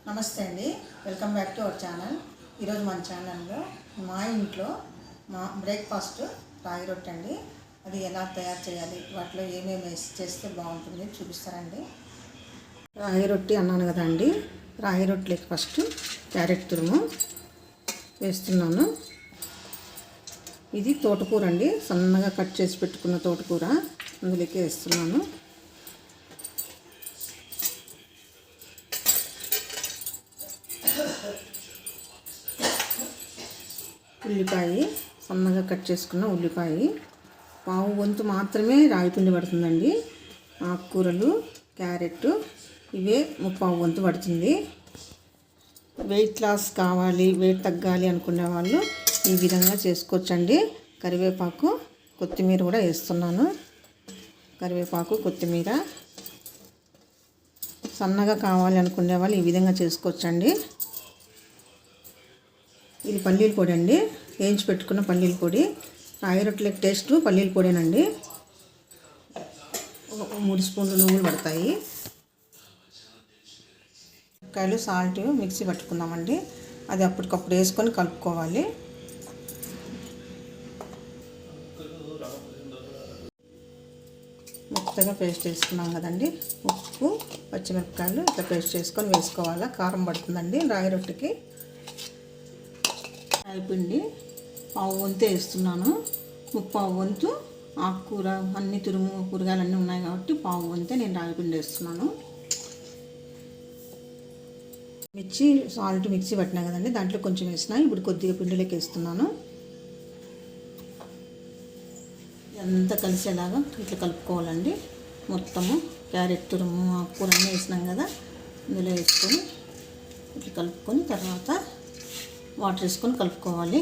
నమస్తే అండి, welcome back to our channel. ఈరోజు మన ఛానల్లో మా ఇంట్లో బ్రేక్ఫాస్ట్ రాగి రొట్టె అండి. అది ఎలా తయారు చేయాలి, వాటిలో ఏమేమి వేసి చేస్తే బాగుంటుంది చూపిస్తారండి. రాగి రొట్టె అన్నాను కదండి, రాగి రొట్టెలకి ఫస్ట్ క్యారెట్ తురుము వేస్తున్నాను. ఇది తోటకూర అండి, సన్నగా కట్ చేసి పెట్టుకున్న తోటకూర అందులోకి వేస్తున్నాను. ఉల్లిపాయ, సన్నగా కట్ చేసుకున్న ఉల్లిపాయ, పావు వంతు మాత్రమే రాగిపిండి పడుతుందండి. ఆకుకూరలు, క్యారెట్ ఇవే ముప్పావు వంతు పడుతుంది. వెయిట్ లాస్ కావాలి, వెయిట్ తగ్గాలి అనుకునే వాళ్ళు ఈ విధంగా చేసుకోవచ్చండి. కరివేపాకు, కొత్తిమీర కూడా వేస్తున్నాను. కరివేపాకు, కొత్తిమీర సన్నగా కావాలి అనుకునే వాళ్ళు ఈ విధంగా చేసుకోవచ్చండి. ఇది పల్లీల పొడి అండి, వేయించి పెట్టుకున్న పల్లీల పొడి. రాగి రొట్టెలకు టేస్ట్ పల్లీల పొడేనండి. 3 స్పూన్లు నువ్వులు పడతాయి. కాయలు, సాల్ట్ మిక్సీ పట్టుకుందామండి. అది అప్పటికప్పుడు వేసుకొని కలుపుకోవాలి. మెత్తగా పేస్ట్ వేసుకున్నాం కదండి. ఉప్పు, పచ్చిమిరపకాయలు ఇట్లా పేస్ట్ చేసుకొని వేసుకోవాలి. కారం పడుతుందండి రాగి రొట్టెకి. పిండి పావు వంతు వేస్తున్నాను. ముప్పావు వంతు ఆకుకూర అన్ని తురుము కూరగాయలు అన్నీ ఉన్నాయి కాబట్టి పావు వంతే నేను రాగిపిండి వేస్తున్నాను. సాల్ట్ మిక్సీ పట్టినా కదండి, దాంట్లో కొంచెం వేసిన. ఇప్పుడు కొద్దిగా పిండిలోకి వేస్తున్నాను. ఎంత కలిసేలాగా ఇట్లా కలుపుకోవాలండి. మొత్తము క్యారెట్ తురుము, ఆకుకూర అన్నీ వేసినాం కదా, ఇందులో వేసుకొని ఇట్లా కలుపుకొని తర్వాత వాటర్ వేసుకొని కలుపుకోవాలి.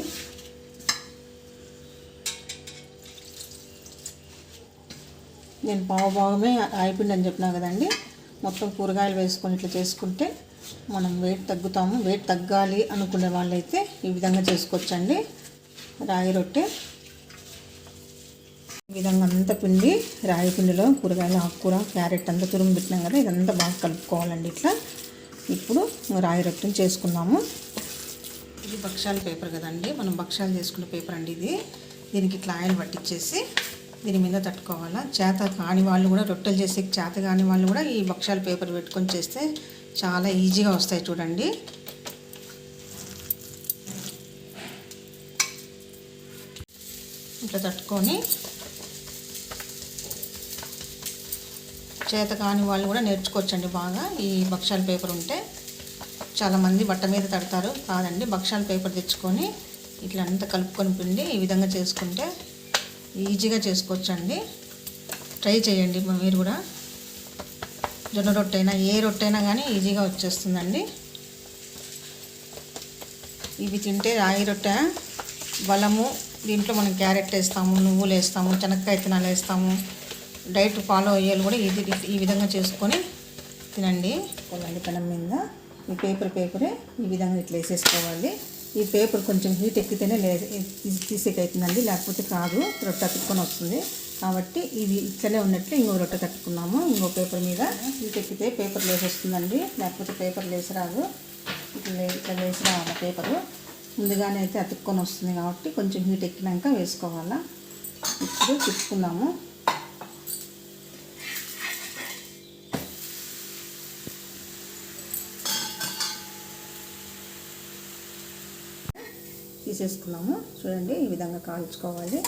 నేను పావు భాగమే రాగిపిండి అని చెప్పినా కదండి. మొత్తం కూరగాయలు వేసుకొని ఇట్లా చేసుకుంటే మనం వెయిట్ తగ్గుతాము. వెయిట్ తగ్గాలి అనుకునే వాళ్ళైతే ఈ విధంగా చేసుకోవచ్చండి రాగి రొట్టె. ఈ విధంగా అంతా పిండి రాగి పిండిలో కూరగాయలు, ఆకుకూర, క్యారెట్ అంతా తురుము పెట్టినాం కదా, ఇదంతా బాగా కలుపుకోవాలండి. ఇట్లా ఇప్పుడు రాగి రొట్టెని చేసుకుందాము. ఇది భక్షాల పేపర్ కదండి, మనం భక్షాలు చేసుకున్న పేపర్ అండి ఇది. దీనికి ఇట్లా ఆయిల్ పట్టించేసి దీని మీద తట్టుకోవాలా. చేత కాని వాళ్ళు కూడా, రొట్టెలు చేసే చేత కాని వాళ్ళు కూడా ఈ భక్షాల పేపర్ పెట్టుకొని చేస్తే చాలా ఈజీగా వస్తాయి చూడండి. ఇట్లా తట్టుకొని చేత కాని వాళ్ళు కూడా నేర్చుకోవచ్చండి బాగా. ఈ భక్షాల పేపర్ ఉంటే చాలామంది బట్ట మీద తడతారు, కాదండి భక్షాల పేపర్ తెచ్చుకొని ఇట్లా అంతా కలుపుకొని పిండి ఈ విధంగా చేసుకుంటే ఈజీగా చేసుకోవచ్చండి. ట్రై చేయండి మీరు కూడా. జొన్న రొట్టె అయినా ఏ రొట్టె అయినా కానీ ఈజీగా వచ్చేస్తుందండి. ఇవి తింటే రాగి రొట్టె బలము. దీంట్లో మనం క్యారెట్ వేస్తాము, నువ్వులు వేస్తాము, శనక్కాయ విత్తనాలు వేస్తాము. డైట్ ఫాలో అయ్యేలు కూడా ఈ విధంగా చేసుకొని తినండి. కొనండి పెనం మీద ఈ పేపరే ఈ విధంగా ఇట్లా వేసేసుకోవాలి. ఈ పేపర్ కొంచెం హీట్ ఎక్కితేనే తీసేకైతుందండి, లేకపోతే కాదు, రొట్టె అతుక్కొని వస్తుంది. కాబట్టి ఇది ఇట్లనే ఉన్నట్లు ఇంకో రొట్టె కట్టుకున్నాము. ఇంకో పేపర్ మీద హీట్ ఎక్కితే పేపర్ లేసేస్తుందండి, లేకపోతే పేపర్ లేసి రాదు. ఇట్లా లేసి రావాలి పేపరు. ముందుగానే అయితే అతుక్కొని వస్తుంది కాబట్టి కొంచెం హీట్ ఎక్కినాక వేసుకోవాలా. ఇప్పుడు తిప్పుకుందాము. తీసేసుకున్నాము చూడండి, ఈ విధంగా కాల్చుకోవాలి.